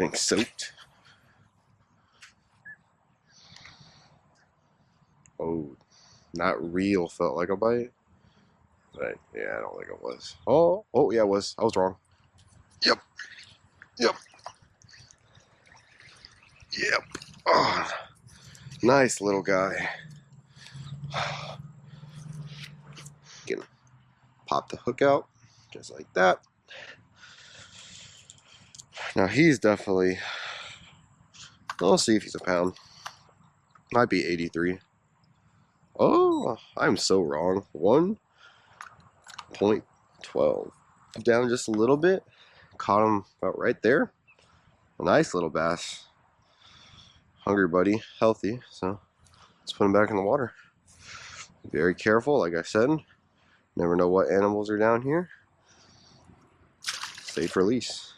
Getting soaked. Oh, not real. Felt like a bite. But yeah, I don't think it was. Oh, yeah, it was. I was wrong. Yep. Yep. Yep. Oh, nice little guy. Gonna pop the hook out just like that. Now he's definitely. We'll see if he's a pound. Might be 83. Oh, I'm so wrong. 1.12. Down just a little bit. Caught him about right there. A nice little bass. Hungry buddy, healthy. So let's put him back in the water. Very careful, like I said. Never know what animals are down here. Safe release.